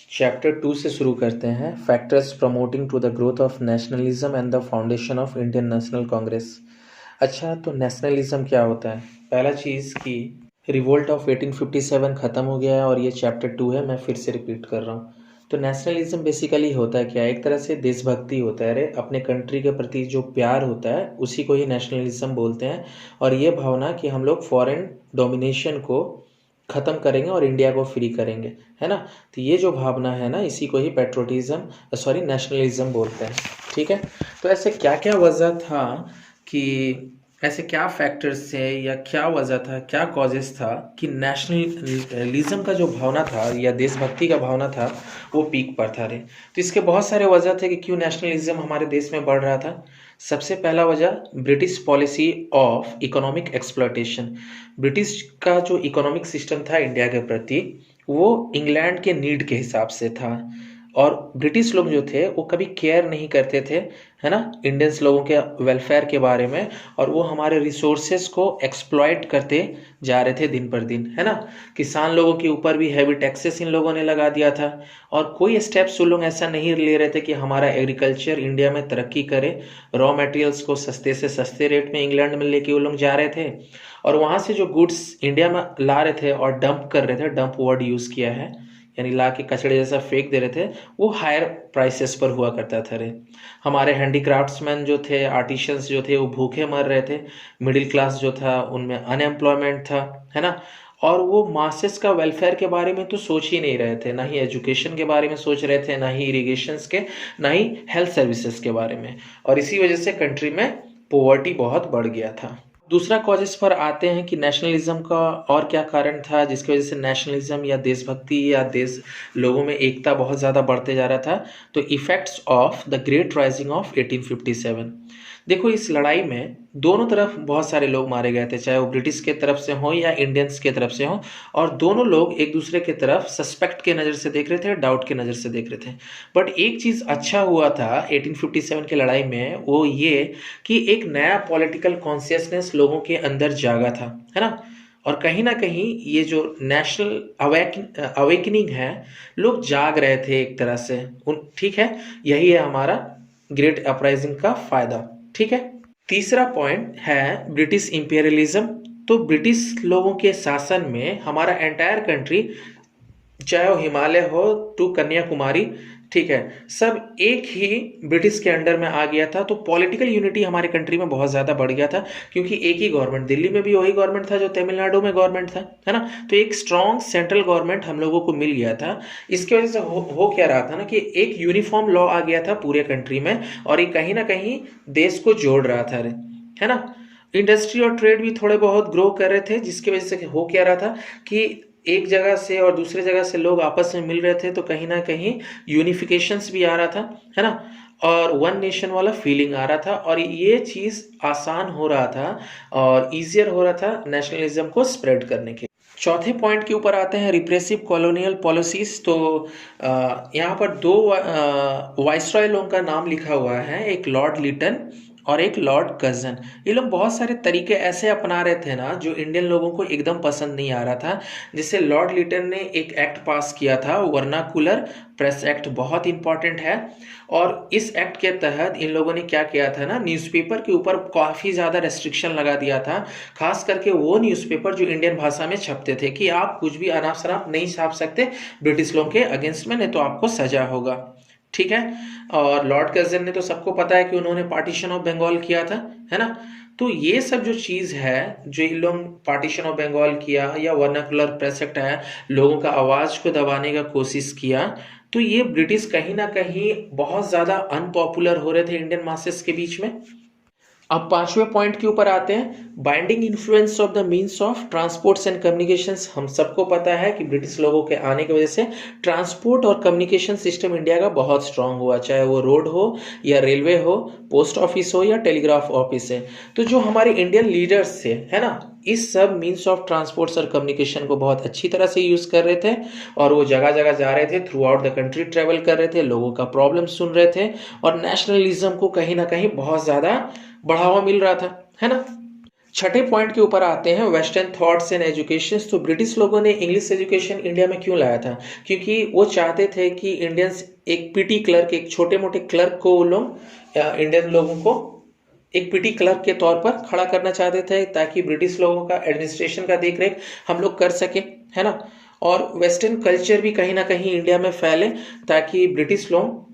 Chapter 2 से शुरू करते हैं। Factors promoting to the growth of nationalism and the foundation of Indian National Congress. अच्छा, तो नेशनलिज्म क्या होता है? पहला चीज़ कि रिवोल्ट ऑफ 1857 ख़त्म हो गया है और ये चैप्टर 2 है, मैं फिर से रिपीट कर रहा हूँ। तो नेशनलिज्म बेसिकली होता है क्या? एक तरह से देशभक्ति होता है। अरे अपने कंट्री के प्रति जो प्यार होता है उसी को ही नेशनलिज्म बोलते हैं। और ये भावना कि हम लोग फॉरेन डोमिनेशन को ख़त्म करेंगे और इंडिया को फ्री करेंगे, है ना। तो ये जो भावना है ना, इसी को ही पेट्रोटिज्म नेशनलिज्म बोलते हैं। ठीक है। तो ऐसे क्या क्या वजह था कि ऐसे क्या फैक्टर्स थे या क्या वजह था, क्या कॉजेस था कि नेशनलिज्म का जो भावना था या देशभक्ति का भावना था वो पीक पर था। रे तो इसके बहुत सारे वजह थे कि क्यों नेशनलिज्म हमारे देश में बढ़ रहा था। सबसे पहला वजह British policy of economic exploitation. British का जो इकोनॉमिक सिस्टम था इंडिया के प्रति, वो इंग्लैंड के नीड के हिसाब से था। और ब्रिटिश लोग जो थे वो कभी केयर नहीं करते थे, है ना, इंडियंस लोगों के वेलफेयर के बारे में। और वो हमारे रिसोर्सेज को एक्सप्लॉइट करते जा रहे थे दिन पर दिन, है ना। किसान लोगों के ऊपर भी हैवी टैक्सेस इन लोगों ने लगा दिया था। और कोई स्टेप्स वो लोग ऐसा नहीं ले रहे थे कि हमारा एग्रीकल्चर इंडिया में तरक्की करे। रॉ मटेरियल्स को सस्ते से सस्ते रेट में इंग्लैंड में लेके वो लोग जा रहे थे और वहाँ से जो गुड्स इंडिया में ला रहे थे और डंप कर रहे थे, डंप वर्ड यूज़ किया है, यानी ला के कचड़े जैसा फेंक दे रहे थे, वो हायर प्राइसेस पर हुआ करता था। रे हमारे हैंडीक्राफ्ट्समैन जो थे, आर्टिशंस जो थे, वो भूखे मर रहे थे। मिडिल क्लास जो था उनमें अनएम्प्लॉयमेंट था, है ना। और वो मासेस का वेलफेयर के बारे में तो सोच ही नहीं रहे थे, ना ही एजुकेशन के बारे में सोच रहे थे, ना ही इरिगेशंस के, ना ही हेल्थ सर्विसेज के बारे में। और इसी वजह से कंट्री में पोवर्टी बहुत बढ़ गया था। दूसरा कॉजेस पर आते हैं कि नेशनलिज्म का और क्या कारण था जिसकी वजह से नेशनलिज्म या देशभक्ति या देश लोगों में एकता बहुत ज़्यादा बढ़ते जा रहा था। तो effects of the great rising of 1857। देखो, इस लड़ाई में दोनों तरफ बहुत सारे लोग मारे गए थे, चाहे वो ब्रिटिश के तरफ से हो या इंडियंस के तरफ से हो। और दोनों लोग एक दूसरे के तरफ सस्पेक्ट के नज़र से देख रहे थे, डाउट के नज़र से देख रहे थे। बट एक चीज़ अच्छा हुआ था 1857 के लड़ाई में, वो ये कि एक नया पॉलिटिकल कॉन्शियसनेस लोगों के अंदर जागा था, है ना। और कहीं ना कहीं ये जो नेशनल अवेकनिंग है, लोग जाग रहे थे एक तरह से उन, ठीक है। यही है हमारा ग्रेट अपराइजिंग का फायदा, ठीक है। तीसरा पॉइंट है ब्रिटिश इंपीरियलिज्म। तो ब्रिटिश लोगों के शासन में हमारा एंटायर कंट्री, चाहे वो हिमालय हो टू कन्याकुमारी, ठीक है, सब एक ही ब्रिटिश के अंडर में आ गया था। तो पॉलिटिकल यूनिटी हमारे कंट्री में बहुत ज़्यादा बढ़ गया था, क्योंकि एक ही गवर्नमेंट, दिल्ली में भी वही गवर्नमेंट था जो तमिलनाडु में गवर्नमेंट था, है ना। तो एक स्ट्रॉन्ग सेंट्रल गवर्नमेंट हम लोगों को मिल गया था। इसकी वजह से हो क्या रहा था ना, कि एक यूनिफॉर्म लॉ आ गया था पूरे कंट्री में, और ये कहीं ना कहीं देश को जोड़ रहा था, है ना। इंडस्ट्री और ट्रेड भी थोड़े बहुत ग्रो कर रहे थे, जिसकी वजह से हो क्या रहा था कि एक जगह से और दूसरे जगह से लोग आपस में मिल रहे थे, तो कहीं ना कहीं यूनिफिकेशंस भी आ रहा था, है ना। और वन नेशन वाला फीलिंग आ रहा था, और ये चीज़ आसान हो रहा था और इजियर हो रहा था नेशनलिज्म को स्प्रेड करने के। चौथे पॉइंट के ऊपर आते हैं, रिप्रेसिव कॉलोनियल पॉलिसीज। तो यहाँ पर दो वाइसरॉय लोगों का नाम लिखा हुआ है, एक लॉर्ड लिटन और एक लॉर्ड कर्जन। ये लोग बहुत सारे तरीके ऐसे अपना रहे थे ना जो इंडियन लोगों को एकदम पसंद नहीं आ रहा था। जैसे लॉर्ड लिटन ने एक एक्ट पास किया था, वर्नाकुलर प्रेस एक्ट, बहुत इंपॉर्टेंट है। और इस एक्ट के तहत इन लोगों ने क्या किया था ना, न्यूज़पेपर के ऊपर काफ़ी ज़्यादा रेस्ट्रिक्शन लगा दिया था। खास करके वो न्यूज़पेपर जो इंडियन भाषा में छपते थे, कि आप कुछ भी अनाप शनाप नहीं छाप सकते ब्रिटिश लोगों के अगेंस्ट में, नहीं तो आपको सजा होगा, ठीक है। और लॉर्ड कर्जन ने तो सबको पता है कि उन्होंने पार्टीशन ऑफ बंगाल किया था, है ना। तो ये सब जो चीज़ है, जो इन लोग पार्टीशन ऑफ बंगाल किया या वर्नाकुलर प्रेस एक्ट है, लोगों का आवाज़ को दबाने का कोशिश किया, तो ये ब्रिटिश कहीं ना कहीं बहुत ज़्यादा अनपॉपुलर हो रहे थे इंडियन मासेस के बीच में। अब पांचवें पॉइंट के ऊपर आते हैं, binding influence of the means of transports and communications. हम सबको पता है कि ब्रिटिश लोगों के आने की वजह से ट्रांसपोर्ट और कम्युनिकेशन सिस्टम इंडिया का बहुत स्ट्रांग हुआ, चाहे वो रोड हो या रेलवे हो, पोस्ट ऑफिस हो या टेलीग्राफ ऑफिस है। तो जो हमारे इंडियन लीडर्स थे, है ना, इस सब मीन्स ऑफ ट्रांसपोर्ट्स और कम्युनिकेशन को बहुत अच्छी तरह से यूज़ कर रहे थे। और वो जगह जगह जा रहे थे, through out the country travel कर रहे थे, लोगों का प्रॉब्लम सुन रहे थे, और नेशनलिज्म को कहीं ना कहीं बहुत ज़्यादा बढ़ावा मिल रहा था, है ना। छठे पॉइंट के ऊपर आते हैं, वेस्टर्न थॉट्स एंड एजुकेशन। तो ब्रिटिश लोगों ने इंग्लिश एजुकेशन इंडिया में क्यों लाया था? क्योंकि वो चाहते थे कि इंडियंस एक पीटी क्लर्क, एक छोटे मोटे क्लर्क को वो लोग इंडियन लोगों को एक पीटी क्लर्क के तौर पर खड़ा करना चाहते थे, ताकि ब्रिटिश लोगों का एडमिनिस्ट्रेशन का देख रेख हम लोग कर सके, है ना। और वेस्टर्न कल्चर भी कहीं ना कहीं इंडिया में फैले, ताकि ब्रिटिश लोग,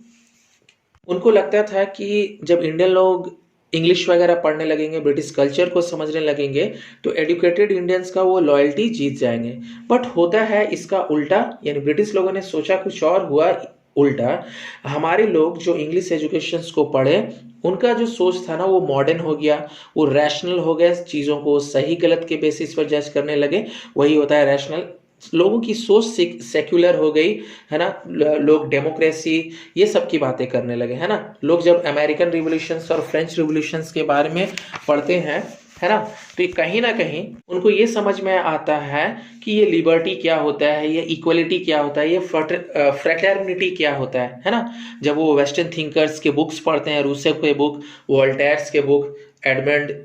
उनको लगता था कि जब इंडियन लोग इंग्लिश वगैरह पढ़ने लगेंगे, ब्रिटिश कल्चर को समझने लगेंगे, तो एजुकेटेड इंडियंस का वो लॉयल्टी जीत जाएंगे। बट होता है इसका उल्टा, यानी ब्रिटिश लोगों ने सोचा कुछ और, हुआ उल्टा। हमारे लोग जो इंग्लिश एजुकेशन को पढ़े, उनका जो सोच था ना वो मॉडर्न हो गया, वो रैशनल हो गया, चीज़ों को सही गलत के बेसिस पर जज करने लगे। वही होता है रैशनल। लोगों की सोच सेक्युलर हो गई, है ना। लोग डेमोक्रेसी ये सब की बातें करने लगे, है ना। लोग जब अमेरिकन रिवॉल्यूशंस और फ्रेंच रिवॉल्यूशंस के बारे में पढ़ते हैं, है ना, तो ये कहीं ना कहीं उनको ये समझ में आता है कि ये लिबर्टी क्या होता है, ये इक्वलिटी क्या होता है, ये फ्रेटर्निटी क्या होता है ना। जब वो वेस्टर्न थिंकर्स के बुक्स पढ़ते हैं, रूसो के बुक, वोल्टेयर्स के बुक, एडमंड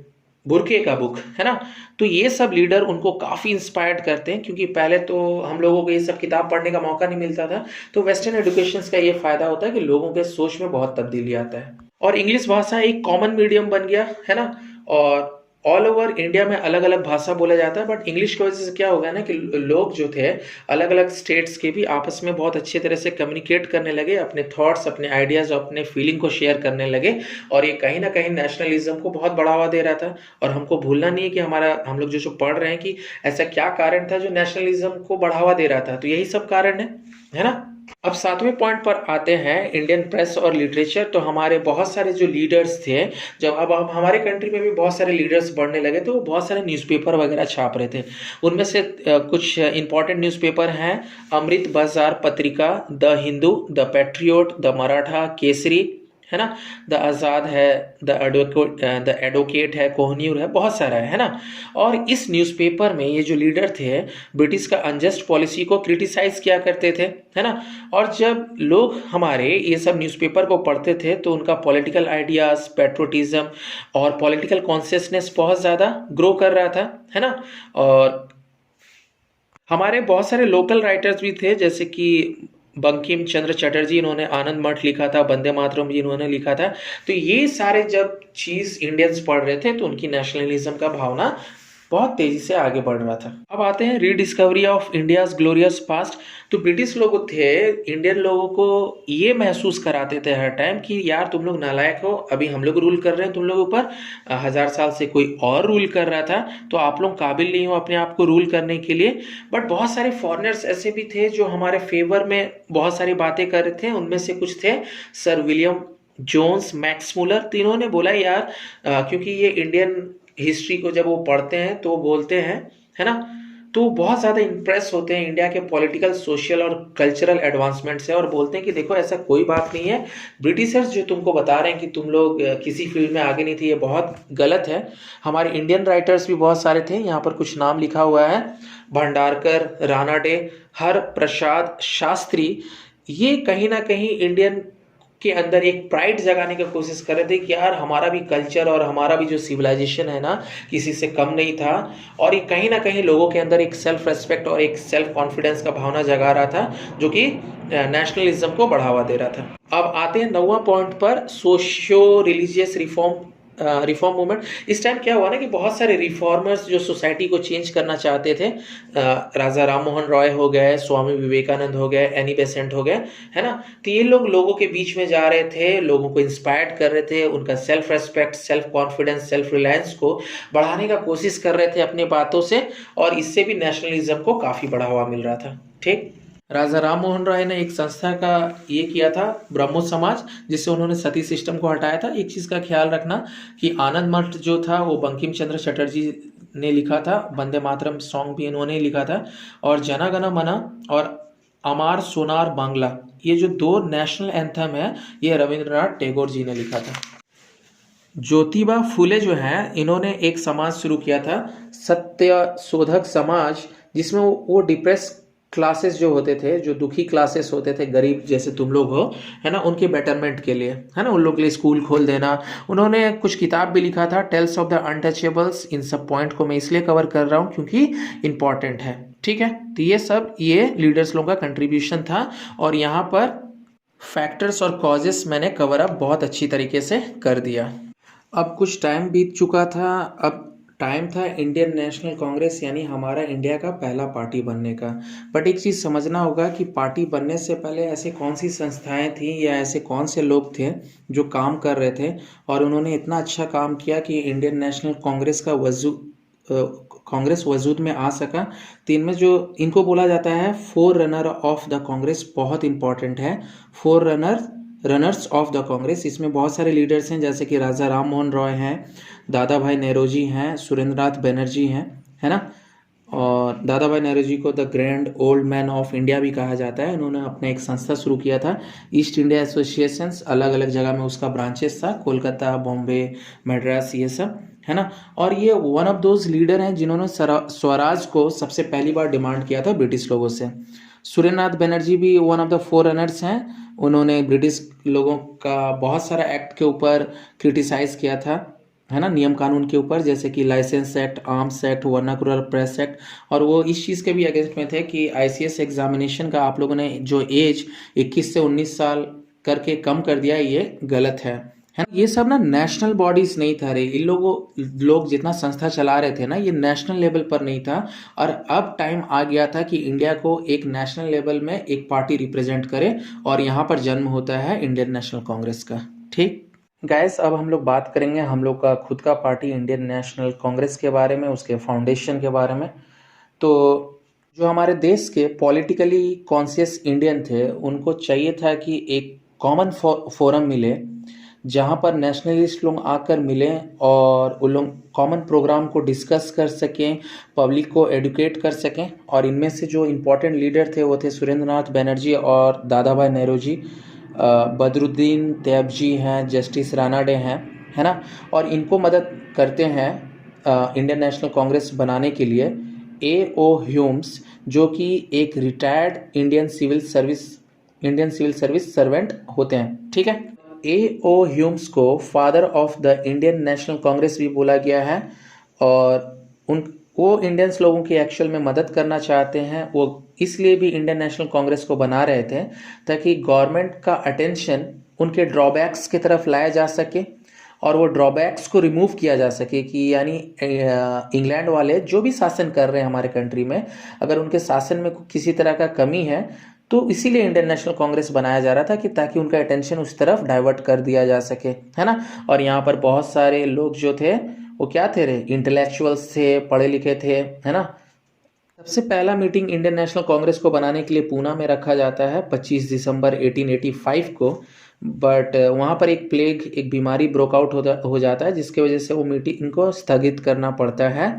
बुर्के का बुक, है ना, तो ये सब लीडर उनको काफ़ी इंस्पायर्ड करते हैं। क्योंकि पहले तो हम लोगों को ये सब किताब पढ़ने का मौका नहीं मिलता था, तो वेस्टर्न एजुकेशन का ये फायदा होता है कि लोगों के सोच में बहुत तब्दीली आता है। और इंग्लिश भाषा एक कॉमन मीडियम बन गया, है ना। और ऑल ओवर इंडिया में अलग अलग भाषा बोला जाता है, बट इंग्लिश की वजह से क्या हो गया ना कि लोग जो थे अलग अलग स्टेट्स के भी आपस में बहुत अच्छे तरह से कम्युनिकेट करने लगे, अपने थॉट्स, अपने आइडियाज़, अपने फीलिंग को शेयर करने लगे। और ये कहीं ना कहीं नेशनलिज्म को बहुत बढ़ावा दे रहा था। और हमको भूलना नहीं है कि हम लोग जो पढ़ रहे हैं कि ऐसा क्या कारण था जो नेशनलिज्म को बढ़ावा दे रहा था, तो यही सब कारण है ना। अब सातवें पॉइंट पर आते हैं, इंडियन प्रेस और लिटरेचर। तो हमारे बहुत सारे जो लीडर्स थे, जब अब हमारे कंट्री में भी बहुत सारे लीडर्स बढ़ने लगे, तो वो बहुत सारे न्यूज़पेपर वगैरह छाप रहे थे। उनमें से कुछ इंपॉर्टेंट न्यूज़पेपर हैं, अमृत बाजार पत्रिका, the Hindu, the patriot, the Maratha Kesari, है ना, द आज़ाद है, द एडवोकेट है, कोहन्यूर है, बहुत सारा है ना। और इस न्यूज़पेपर में ये जो लीडर थे, ब्रिटिश का अनजस्ट पॉलिसी को क्रिटिसाइज किया करते थे, है ना। और जब लोग हमारे ये सब न्यूज़पेपर को पढ़ते थे, तो उनका पॉलिटिकल आइडियाज़, पेट्रोटिज्म और पॉलिटिकल कॉन्शियसनेस बहुत ज़्यादा ग्रो कर रहा था, है ना। और हमारे बहुत सारे लोकल राइटर्स भी थे, जैसे कि बंकिम चंद्र चटर्जी, इन्होंने आनंद मठ लिखा था, वंदे मातरम भी इन्होंने लिखा था। तो ये सारे जब चीज़ इंडियंस पढ़ रहे थे, तो उनकी नेशनलिज्म का भावना बहुत तेजी से आगे बढ़ रहा था। अब आते हैं rediscovery of India's glorious past. तो ब्रिटिश लोग थे, इंडियन लोगों को ये महसूस कराते थे हर टाइम कि यार तुम लोग नालायक हो, अभी हम लोग रूल कर रहे हैं तुम लोगों ऊपर, 1000 साल से कोई और रूल कर रहा था, तो आप लोग काबिल नहीं हो अपने आप को रूल करने के लिए। बट बहुत सारे फॉरेनर्स ऐसे भी थे जो हमारे फेवर में बहुत सारी बातें कर रहे थे। उनमें से कुछ थे sir William Jones, Max Muller. तो इन्होंने बोला यार, क्योंकि ये इंडियन हिस्ट्री को जब वो पढ़ते हैं तो बोलते हैं, है ना, तो बहुत ज़्यादा इंप्रेस होते हैं इंडिया के पॉलिटिकल, सोशल और कल्चरल एडवांसमेंट से, और बोलते हैं कि देखो ऐसा कोई बात नहीं है, ब्रिटिशर्स जो तुमको बता रहे हैं कि तुम लोग किसी फील्ड में आगे नहीं थे, ये बहुत गलत है। हमारे इंडियन राइटर्स भी बहुत सारे थे, यहाँ पर कुछ नाम लिखा हुआ है, भंडारकर, रानाडे, हर प्रसाद शास्त्री। ये कहीं ना कहीं इंडियन के अंदर एक प्राइड जगाने की कोशिश कर रहे थे कि यार हमारा भी कल्चर और हमारा भी जो सिविलाइजेशन है ना, किसी से कम नहीं था। और ये कहीं ना कहीं लोगों के अंदर एक सेल्फ रेस्पेक्ट और एक सेल्फ कॉन्फिडेंस का भावना जगा रहा था, जो कि नेशनलिज्म को बढ़ावा दे रहा था। अब आते हैं 9वां पॉइंट पर, सोशियो रिलीजियस रिफॉर्म मूवमेंट। इस टाइम क्या हुआ ना कि बहुत सारे रिफॉर्मर्स जो सोसाइटी को चेंज करना चाहते थे, राजा राम मोहन रॉय हो गए, स्वामी विवेकानंद हो गए, एनी बेसेंट हो गए, है ना। तो ये लोग लोगों के बीच में जा रहे थे, लोगों को इंस्पायर्ड कर रहे थे, उनका self respect, self confidence, self reliance को बढ़ाने का कोशिश कर रहे थे अपनी बातों से, और इससे भी नेशनलिज्म को काफ़ी बढ़ावा मिल रहा था। ठीक, राजा राम मोहन राय ने एक संस्था का ये किया था, ब्रह्मो समाज, जिससे उन्होंने सती सिस्टम को हटाया था। एक चीज़ का ख्याल रखना कि आनंद मठ जो था वो बंकिम चंद्र चटर्जी ने लिखा था, वंदे मातरम सॉन्ग भी इन्होंने लिखा था, और जना गण मन और अमार सोनार बांग्ला, ये जो 2 नेशनल एंथम है, ये रविंद्रनाथ टैगोर जी ने लिखा था। ज्योतिबा फूले जो हैं, इन्होंने एक समाज शुरू किया था, सत्य शोधक समाज, जिसमें वो डिप्रेस क्लासेस जो होते थे, जो दुखी क्लासेस होते थे, गरीब जैसे तुम लोग हो, है ना, उनके बेटरमेंट के लिए, है ना, उन लोग के लिए स्कूल खोल देना। उन्होंने कुछ किताब भी लिखा था, टेल्स ऑफ द अनटचेबल्स। इन सब पॉइंट को मैं इसलिए कवर कर रहा हूँ क्योंकि इंपॉर्टेंट है, ठीक है। तो ये सब ये लीडर्स लोगों का कंट्रीब्यूशन था, और यहाँ पर फैक्टर्स और कॉजेस मैंने कवर अप बहुत अच्छी तरीके से कर दिया। अब कुछ टाइम बीत चुका था, अब टाइम था इंडियन नेशनल कांग्रेस यानी हमारा इंडिया का पहला पार्टी बनने का। बट एक चीज़ समझना होगा कि पार्टी बनने से पहले ऐसे कौन सी संस्थाएं थी या ऐसे कौन से लोग थे जो काम कर रहे थे और उन्होंने इतना अच्छा काम किया कि इंडियन नेशनल कांग्रेस का कांग्रेस वजूद में आ सका। तो इनमें जो इनको बोला जाता है four runner of the Congress, बहुत इंपॉर्टेंट है, four runners of the Congress. इसमें बहुत सारे लीडर्स हैं, जैसे कि राजा राम मोहन रॉय हैं, दादा भाई नेरोजी हैं, सुरेंद्रनाथ बनर्जी हैं, है ना। और दादा भाई नेरोजी को the grand old man of India भी कहा जाता है। उन्होंने अपना एक संस्था शुरू किया था, ईस्ट इंडिया एसोसिएशंस, अलग अलग जगह में उसका ब्रांचेस था, कोलकाता, बॉम्बे, मद्रास, ये सब, है ना। और ये वन ऑफ दोज लीडर हैं जिन्होंने स्वराज को सबसे पहली बार डिमांड किया था ब्रिटिश लोगों से। सुरेंद्रनाथ बनर्जी भी one of the four runners हैं। उन्होंने ब्रिटिश लोगों का बहुत सारा एक्ट के ऊपर क्रिटिसाइज किया था, है ना, नियम कानून के ऊपर, जैसे कि licence act, arms act, vernacular press act. और वो इस चीज़ के भी अगेंस्ट में थे कि आईसीएस एग्जामिनेशन का आप लोगों ने जो एज 21 से 19 साल करके कम कर दिया, ये गलत है ना। ये सब ना नेशनल बॉडीज नहीं था रे, इन लोग जितना संस्था चला रहे थे ना, ये नेशनल लेवल पर नहीं था। और अब टाइम आ गया था कि इंडिया को एक नेशनल लेवल में एक पार्टी रिप्रेजेंट करे, और यहाँ पर जन्म होता है इंडियन नेशनल कांग्रेस का। ठीक गाइस, अब हम लोग बात करेंगे हम लोग का खुद का पार्टी इंडियन नेशनल कांग्रेस के बारे में, उसके फाउंडेशन के बारे में। तो जो हमारे देश के पॉलिटिकली कॉन्शियस इंडियन थे, उनको चाहिए था कि एक कॉमन फोरम मिले जहाँ पर नेशनलिस्ट लोग आकर मिलें और उन लोग कॉमन प्रोग्राम को डिस्कस कर सकें, पब्लिक को एडुकेट कर सकें। और इनमें से जो इम्पोर्टेंट लीडर थे वो थे सुरेंद्रनाथ बनर्जी और दादा भाई नेरोजी, बदरुद्दीन तैयबजी हैं, जस्टिस रानाडे हैं, है ना। और इनको मदद करते हैं इंडियन नेशनल कांग्रेस बनाने के लिए A.O. ह्यूम्स, जो कि एक retired Indian civil service servant होते हैं, ठीक है। A.O. ह्यूम्स को father of the Indian National Congress भी बोला गया है। और वो इंडियंस लोगों की एक्चुअल में मदद करना चाहते हैं। वो इसलिए भी इंडियन नेशनल कांग्रेस को बना रहे थे ताकि गवर्नमेंट का अटेंशन उनके ड्रॉबैक्स की तरफ लाया जा सके और वो ड्रॉबैक्स को रिमूव किया जा सके, कि यानी इंग्लैंड वाले जो भी शासन कर रहे हैं हमारे कंट्री में, अगर उनके शासन में किसी तरह का कमी है तो इसीलिए इंडियन नेशनल कांग्रेस बनाया जा रहा था, कि ताकि उनका अटेंशन उस तरफ डाइवर्ट कर दिया जा सके, है ना। और यहाँ पर बहुत सारे लोग जो थे वो क्या थे रे, इंटेलेक्चुअल्स थे, पढ़े लिखे थे, है ना। सबसे पहला मीटिंग इंडियन नेशनल कांग्रेस को बनाने के लिए पूना में रखा जाता है 25 दिसंबर 1885 को। बट वहाँ पर एक प्लेग, एक बीमारी ब्रोकआउट हो जाता है, जिसकी वजह से वो मीटिंग को स्थगित करना पड़ता है।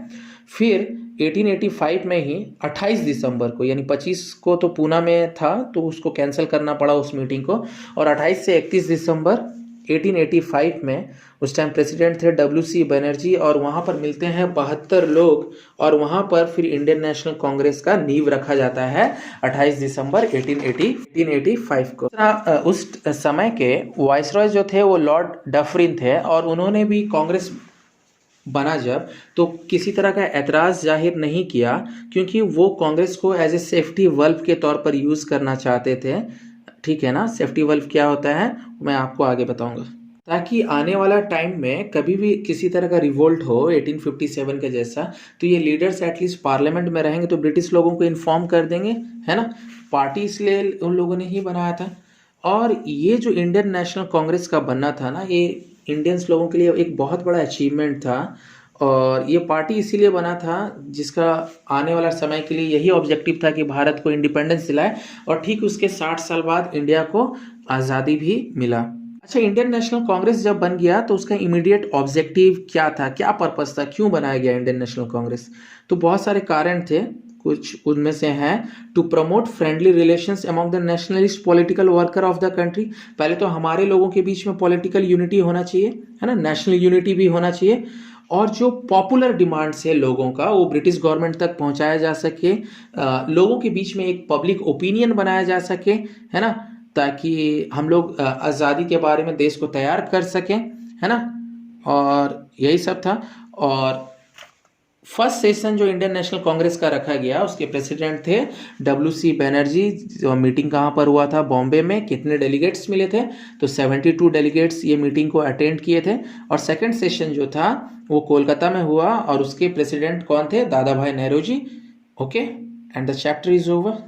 फिर 1885 में ही 28 दिसंबर को, यानी 25 को तो पूना में था तो उसको कैंसिल करना पड़ा उस मीटिंग को, और 28 से 31 दिसंबर 1885 में, उस टाइम प्रेसिडेंट थे WC बनर्जी, और वहाँ पर मिलते हैं 72 लोग, और वहाँ पर फिर इंडियन नेशनल कांग्रेस का नींव रखा जाता है 28 दिसंबर 1885 को। उस समय के वाइसरॉय जो थे वो लॉर्ड डफरिन थे, और उन्होंने भी कांग्रेस बना जब, तो किसी तरह का ऐतराज़ जाहिर नहीं किया, क्योंकि वो कांग्रेस को एज ए सेफ्टी वल्व के तौर पर यूज़ करना चाहते थे, ठीक है ना। सेफ्टी वल्व क्या होता है मैं आपको आगे बताऊंगा, ताकि आने वाला टाइम में कभी भी किसी तरह का रिवोल्ट हो 1857 के जैसा, तो ये लीडर्स एटलीस्ट पार्लियामेंट में रहेंगे तो ब्रिटिश लोगों को इन्फॉर्म कर देंगे, है ना। पार्टी इसलिए उन लोगों ने ही बनाया था। और ये जो इंडियन नेशनल कांग्रेस का बनना था ना, ये इंडियंस लोगों के लिए एक बहुत बड़ा अचीवमेंट था। और ये पार्टी इसीलिए बना था जिसका आने वाला समय के लिए यही ऑब्जेक्टिव था कि भारत को इंडिपेंडेंस दिलाए, और ठीक उसके 60 साल बाद इंडिया को आज़ादी भी मिला। अच्छा, इंडियन नेशनल कांग्रेस जब बन गया तो उसका इमीडिएट ऑब्जेक्टिव क्या था, क्या पर्पस था, क्यों बनाया गया इंडियन नेशनल कांग्रेस? तो बहुत सारे कारण थे, कुछ उनमें से हैं to promote friendly relations among the nationalist political worker of the country. पहले तो हमारे लोगों के बीच में पॉलिटिकल यूनिटी होना चाहिए, है ना, नेशनल यूनिटी भी होना चाहिए। और जो पॉपुलर डिमांड्स है लोगों का वो ब्रिटिश गवर्नमेंट तक पहुंचाया जा सके, लोगों के बीच में एक पब्लिक ओपिनियन बनाया जा सके, है ना, ताकि हम लोग आज़ादी के बारे में देश को तैयार कर सकें, है ना। और यही सब था। और फर्स्ट सेशन जो इंडियन नेशनल कांग्रेस का रखा गया उसके प्रेसिडेंट थे WC बनर्जी। जो मीटिंग कहाँ पर हुआ था, बॉम्बे में। कितने डेलीगेट्स मिले थे, तो 72 डेलीगेट्स ये मीटिंग को अटेंड किए थे। और सेकंड सेशन जो था वो कोलकाता में हुआ और उसके प्रेसिडेंट कौन थे, Dada Bhai Nehru ji. Okay, and the chapter is over.